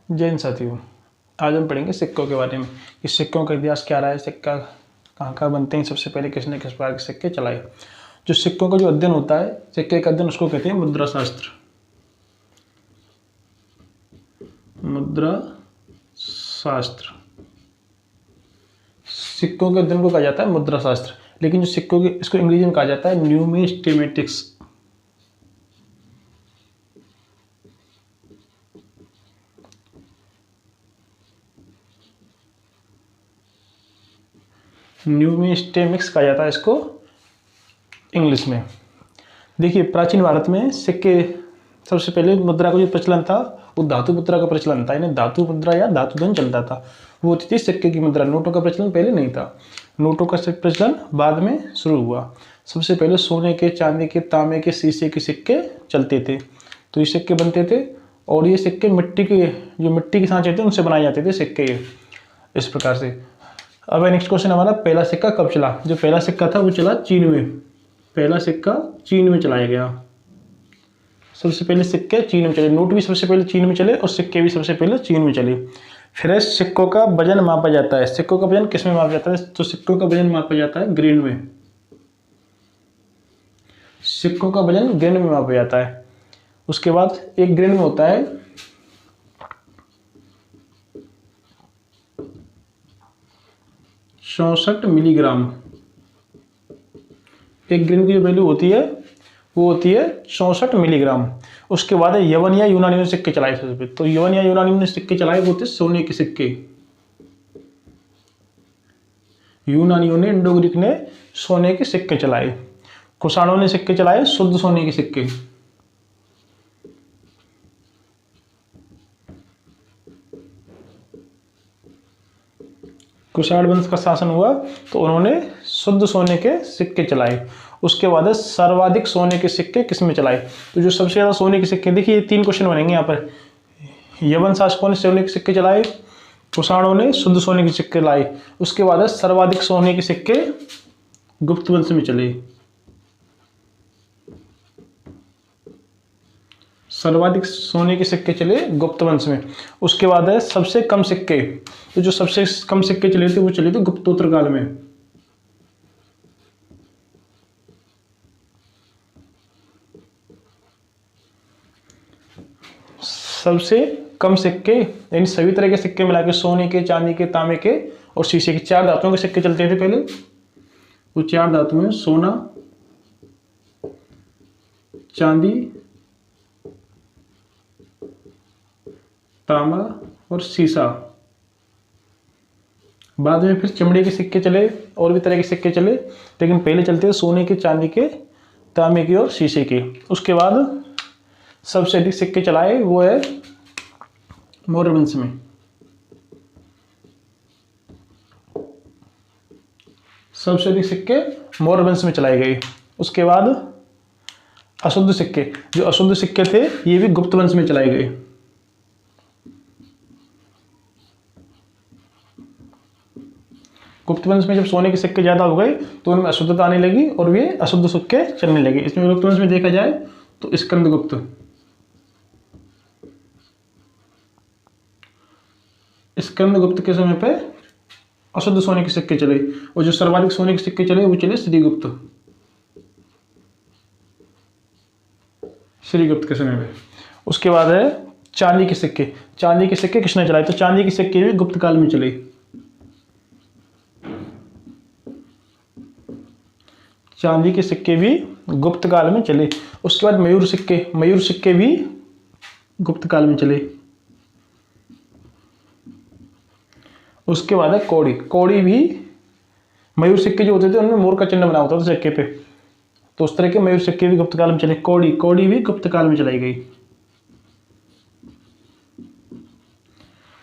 जैन साथियों, आज हम पढ़ेंगे सिक्कों के बारे में कि सिक्कों का इतिहास क्या रहा है, सिक्का कहाँ कहाँ बनते हैं, सबसे पहले किसने किस प्रकार के सिक्के चलाए। जो सिक्कों का जो अध्ययन होता है, सिक्के का अध्ययन, उसको कहते हैं मुद्रा शास्त्र। मुद्रा शास्त्र, सिक्कों के अध्ययन को कहा जाता है मुद्रा शास्त्र। लेकिन जो सिक्कों के, इसको अंग्रेजी में कहा जाता है न्यूमिस्टेमेटिक्स। न्यूमिस्टेमिक्स कहा जाता है इसको इंग्लिश में। देखिए, प्राचीन भारत में सिक्के, सबसे पहले मुद्रा का जो प्रचलन था वो धातु मुद्रा का प्रचलन था। यानी धातु मुद्रा या धातु धन चलता था, वो होती थी सिक्के की मुद्रा। नोटों का प्रचलन पहले नहीं था, नोटों का प्रचलन बाद में शुरू हुआ। सबसे पहले सोने के, चांदी के, तांबे के, शीशे के सिक्के चलते थे, तो ये सिक्के बनते थे। और ये सिक्के मिट्टी के, जो मिट्टी के सांचे थे उनसे बनाए जाते थे सिक्के, इस प्रकार से। अब नेक्स्ट क्वेश्चन हमारा, पहला सिक्का कब चला। जो पहला सिक्का था वो चला चीन में। पहला सिक्का चीन में चलाया गया। सबसे पहले सिक्के चीन में चले, नोट भी सबसे पहले चीन में चले और सिक्के भी सबसे पहले चीन में चले। फिर सिक्कों का वजन मापा जाता है। सिक्कों का वजन किस में मापा जाता है, तो सिक्कों का वजन मापा जाता है ग्रेन में। सिक्कों का वजन ग्रेन में मापा जाता है। उसके बाद एक ग्रेन में होता है 64 मिलीग्राम। एक ग्रेन की जो वैल्यू होती है वो होती है 64 मिलीग्राम। उसके बाद यवन या यूनानियों ने सिक्के चलाए थे। तो यवन या यूनानियों ने सिक्के चलाए वो थे सोने के सिक्के। यूनानियों ने, इंडो ग्रीक ने सोने के सिक्के चलाए। कुषाणों ने सिक्के चलाए शुद्ध सोने के सिक्के। कुषाण वंश का शासन हुआ तो उन्होंने शुद्ध सोने के सिक्के चलाए। उसके बाद सर्वाधिक सोने के सिक्के किसमें चलाए, तो जो सबसे ज्यादा सोने के सिक्के, देखिए 3 क्वेश्चन बनेंगे यहाँ पर। यवन शासकों ने सोने के सिक्के चलाए, कुषाणों ने शुद्ध सोने के सिक्के लाए। उसके बाद सर्वाधिक सोने के सिक्के गुप्त वंश में चले। सर्वाधिक सोने के सिक्के चले गुप्त वंश में। उसके बाद है सबसे कम सिक्के, तो जो सबसे कम सिक्के चले थे वो चले थे गुप्तोत्तर काल में। सबसे कम सिक्के, यानी सभी तरह के सिक्के मिला के, सोने के, चांदी के, तांबे के और शीशे के, 4 धातुओं के सिक्के चलते थे पहले। वो 4 धातु हैं, सोना, चांदी, तांबा और शीशा। बाद में फिर चमड़े के सिक्के चले और भी तरह के सिक्के चले, लेकिन पहले चलते हैं सोने के, चांदी के, तांबे के और शीशे के। उसके बाद सबसे अधिक सिक्के चलाए वो है मौर्य वंश में। सबसे अधिक सिक्के मौर्य वंश में चलाए गए। उसके बाद अशुद्ध सिक्के, जो अशुद्ध सिक्के थे ये भी गुप्त वंश में चलाए गए। गुप्त वंश में जब सोने के सिक्के ज्यादा हो गए तो उनमें अशुद्धता आने लगी और वे अशुद्ध सिक्के चलने लगे। इसमें गुप्त वंश में देखा जाए तो स्कंदगुप्त, स्कंदगुप्त के समय पे अशुद्ध सोने के सिक्के चले, और जो सर्वाधिक सोने के सिक्के चले वो चले श्रीगुप्त, श्रीगुप्त के समय में। उसके बाद है चांदी के सिक्के। चांदी के सिक्के किसने चलाए, तो चांदी के सिक्के भी गुप्त काल में चले। चांदी के सिक्के भी गुप्त काल में चले। उसके बाद मयूर सिक्के, मयूर सिक्के भी गुप्त काल में चले। उसके बाद है कौड़ी। कौड़ी भी, मयूर सिक्के जो होते थे उनमें मोर का चिन्ह बना होता था सिक्के पे, तो उस तरह के मयूर सिक्के भी गुप्त काल में चले। कौड़ी, कौड़ी भी गुप्त काल में चलाई गई।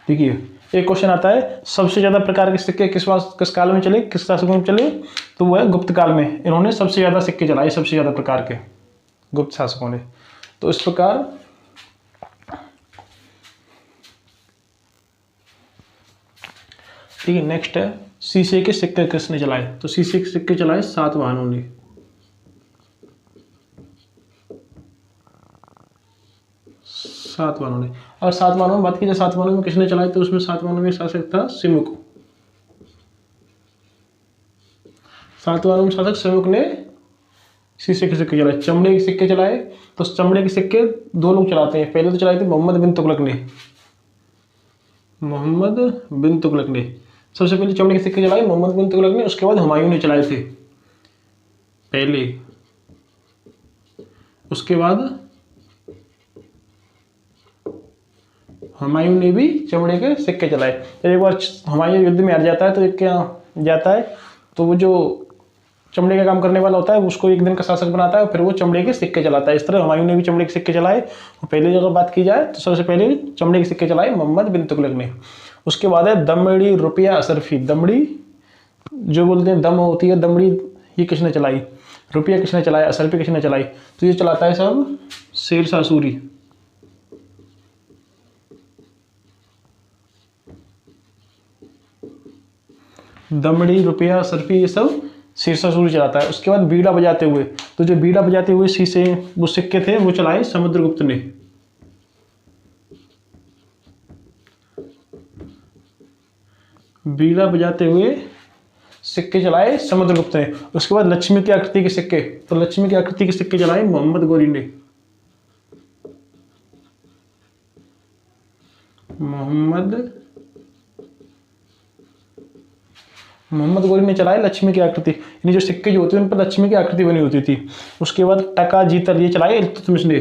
देखिए, एक क्वेश्चन आता है सबसे ज्यादा प्रकार के सिक्के किस काल में चले, किस शासकों में चले, तो वो है गुप्त काल में। इन्होंने सबसे ज्यादा सिक्के चलाए, सबसे ज्यादा प्रकार के गुप्त शासकों ने। तो इस प्रकार ठीक है। नेक्स्ट है शीशे के सिक्के किसने चलाए, तो शीशे के सिक्के चलाए सातवाहनों ने। सातवाहनों ने। और सातवाहनों में बात की जाए, सातवाहनों में किसने चलाई, तो उसमें सातवाहनों में शासक था सिमुक। सातवाहनों में शासक सिमुक ने शीशे के सिक्के चलाए, चमड़े के सिक्के चलाए। तो चमड़े के सिक्के दो लोग चलाते हैं, पहले तो चलाए थे मोहम्मद बिन तुगलक ने। मोहम्मद बिन तुगलक ने सबसे पहले चमड़े के सिक्के चलाए मोहम्मद बिन तुगलक ने। उसके बाद हुमायूं ने चलाए थे पहले। उसके बाद हुमायूं ने भी चमड़े के सिक्के चलाए। एक बार हुमायूं युद्ध में हार जाता है तो एक क्या जाता है, तो वो जो चमड़े का काम करने वाला होता है उसको एक दिन का शासक बनाता है और फिर वो चमड़े के सिक्के चलाता है। इस तरह हुमायूं ने भी चमड़े के सिक्के चलाए। पहले अगर बात की जाए तो सबसे पहले चमड़े के सिक्के चलाए मोहम्मद बिन तुगलक ने। उसके बाद है दमड़ी, रुपया, असरफी। दमड़ी जो बोलते हैं दम होती है, दमड़ी ये किसने चलाई, रुपया किसने चलाया, असरफी किसने चलाई, तो ये चलाता है सब शेरशाह सूरी। दमड़ी, रुपया, असरफी ये सब शेरशाह सूरी चलाता है। उसके बाद बीड़ा बजाते हुए, तो जो बीड़ा बजाते हुए शीशे वो सिक्के थे वो चलाए समुद्रगुप्त ने। बीड़ा बजाते हुए सिक्के चलाए समुद्रगुप्त ने। उसके बाद लक्ष्मी की आकृति के सिक्के, तो लक्ष्मी की आकृति के सिक्के चलाए मोहम्मद गौरी ने। मोहम्मद गौरी ने चलाए लक्ष्मी की आकृति, यानी जो सिक्के जो होते हैं उन पर लक्ष्मी की आकृति बनी होती थी। उसके बाद टका, जीतल ये चलाए इल्तुतमिश ने।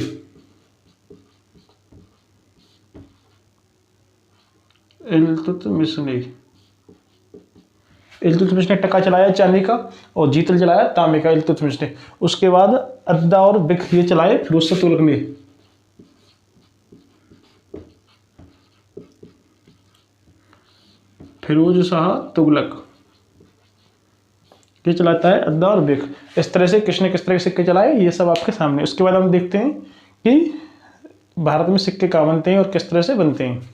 इल्तुतमिश ने टका चलाया चांदी का और जीतल चलाया तांबे का इल्तुतमिश ने। उसके बाद अद्दा और बिख ये चलाए फिरोज शाह तुगलक ने। फिरोज शाह तुगलक ये चलाता है अद्दा और बिख। इस तरह से किसने किस तरह के सिक्के चलाए ये सब आपके सामने। उसके बाद हम देखते हैं कि भारत में सिक्के कहाँ बनते हैं और किस तरह से बनते हैं।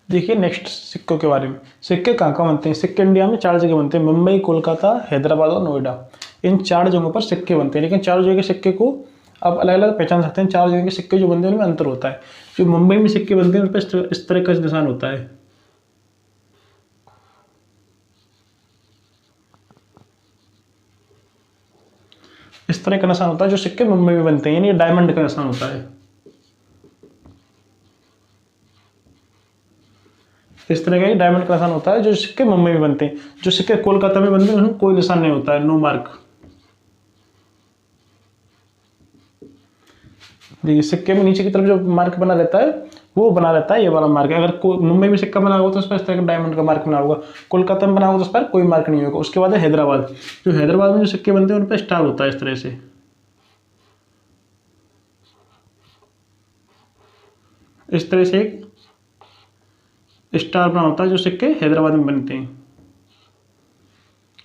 देखिए नेक्स्ट सिक्कों के बारे में। सिक्के कहाँ कहाँ बनते हैं, सिक्के इंडिया में 4 जगह बनते हैं, मुंबई, कोलकाता, हैदराबाद और नोएडा। इन 4 जगहों पर सिक्के बनते हैं, लेकिन 4 जगह के सिक्के को आप अलग अलग पहचान सकते हैं। 4 जगह के सिक्के जो बनते हैं उनमें अंतर होता है। जो मुंबई में सिक्के बनते हैं उन पर इस तरह का निशान होता है, इस तरह का निशान होता है जो सिक्के मुंबई में बनते हैं, यानी डायमंड का निशान होता है। इस तरह का डायमंड का निशान होता है जो सिक्के मुंबई में बनते हैं। जो सिक्के कोलकाता में बनते हैं उनमें कोई निशान नहीं होता है, नो मार्क। देखिए सिक्के में नीचे की तरफ जो मार्क बना रहता है वो बना रहता है ये वाला मार्क। अगर मुंबई में सिक्का बना होगा तो उस पर इस तरह का डायमंड का मार्क बना होगा, कोलकाता में बना होगा तो उस पर कोई मार्क नहीं होगा। उसके बाद है हैदराबाद। जो हैदराबाद में जो सिक्के बनते हैं उन पर स्टार होता है इस तरह से, इस तरह से एक स्टार बना होता है जो सिक्के हैदराबाद में बनते हैं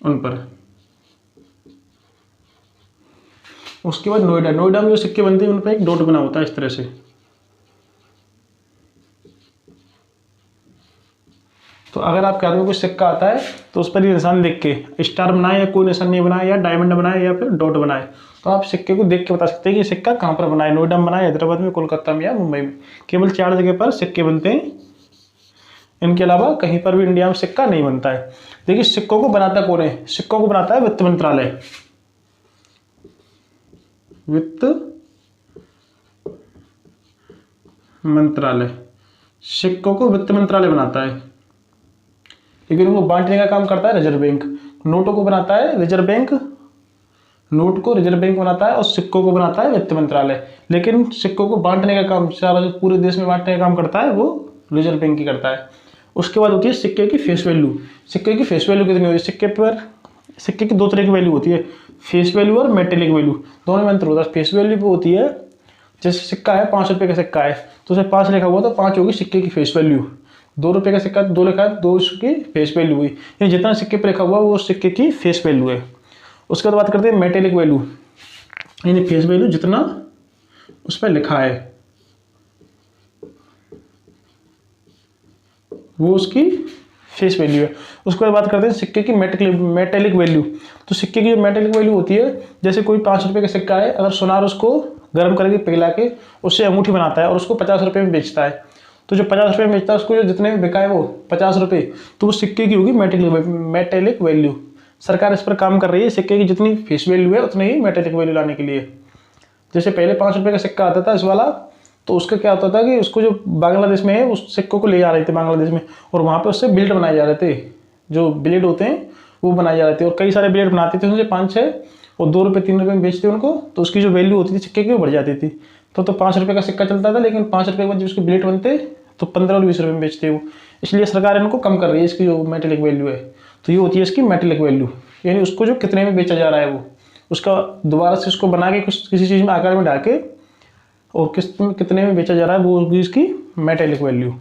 उन पर। उसके बाद नोएडा। नोएडा में जो सिक्के बनते हैं उन पर एक डॉट बना होता है इस तरह से। तो अगर आपके हाथ में कोई सिक्का आता है तो उस पर ये निशान देख के स्टार बनाए या कोई निशान नहीं बनाए या डायमंड बनाए या फिर डॉट बनाए, तो आप सिक्के को देख के बता सकते हैं कि सिक्का कहाँ पर बना है, नोएडा में बना है, हैदराबाद में, कोलकाता में या मुंबई में। केवल 4 जगह पर सिक्के बनते हैं, इनके अलावा कहीं पर भी इंडिया में सिक्का नहीं बनता है। देखिए सिक्कों को बनाता कौन है, सिक्कों को बनाता है वित्त मंत्रालय। वित्त मंत्रालय सिक्कों को वित्त मंत्रालय बनाता है, लेकिन वो बांटने का काम करता है रिजर्व बैंक। नोटों को बनाता है रिजर्व बैंक, नोट को रिजर्व बैंक बनाता है और सिक्कों को बनाता है वित्त मंत्रालय। लेकिन सिक्कों को बांटने का काम सारा जो पूरे देश में बांटने का काम करता है वो रिजर्व बैंक ही करता है। उसके बाद होती है सिक्के की फेस वैल्यू। सिक्के की फेस वैल्यू कितनी होती है, सिक्के पर सिक्के की 2 तरह की वैल्यू होती है, फेस वैल्यू और मेटेलिक वैल्यू। दोनों में अंतर होता है। फेस वैल्यू पे होती है, जैसे सिक्का है 5 रुपये का सिक्का है तो उसे 5 लिखा हुआ तो 5 होगी सिक्के की फेस वैल्यू। 2 रुपये का सिक्का 2 लिखा है 2 की फेस वैल्यू हुई, यानी जितना सिक्के पर लिखा हुआ वो सिक्के की फेस वैल्यू है। उसके बाद बात करते हैं मेटेलिक वैल्यू, यानी फेस वैल्यू जितना उस पर लिखा है वो उसकी फेस वैल्यू है। उसके बाद बात करते हैं सिक्के की मेटेलिक वैल्यू। तो सिक्के की जो मेटेलिक वैल्यू होती है, जैसे कोई 5 रुपये का सिक्का है, अगर सुनार उसको गर्म करके पिघला के उससे अंगूठी बनाता है और उसको 50 रुपये में बेचता है, तो जो 50 रुपये में बेचता है उसको जो जितने में बिका है वो 50 रुपये, तो वो सिक्के की होगी मेटेलिक वैल्यू। सरकार इस पर काम कर रही है, सिक्के की जितनी फेस वैल्यू है उतनी ही मेटेलिक वैल्यू लाने के लिए। जैसे पहले 5 रुपये का सिक्का आता था इस वाला, तो उसका क्या होता था कि उसको जो बांग्लादेश में है उस सिक्कों को ले जा रहे थे बांग्लादेश में, और वहाँ पे उससे बिलेट बनाए जा रहे थे, जो बिलेट होते हैं वो बनाए जा रहे थे, और कई सारे बिलेट बनाते थे उनसे 5-6, और 2 रुपये 3 रुपये में बेचते उनको, तो उसकी जो वैल्यू होती थी सिक्के की वो बढ़ जाती थी। तो 5 रुपये का सिक्का चलता था, लेकिन 5 रुपये के बाद जब उसके बिलेट बनते तो 15 और 20 रुपये में बेचते वो। इसलिए सरकार इनको कम कर रही है, इसकी जो मेटेलिक वैल्यू है। तो ये होती है इसकी मेटेलिक वैल्यू, यानी उसको जो कितने में बेचा जा रहा है वो, उसका दोबारा से उसको बना के कुछ किसी चीज़ में आकार में डाल के और कितने में बेचा जा रहा है वो होगी इसकी मेटेलिक वैल्यू।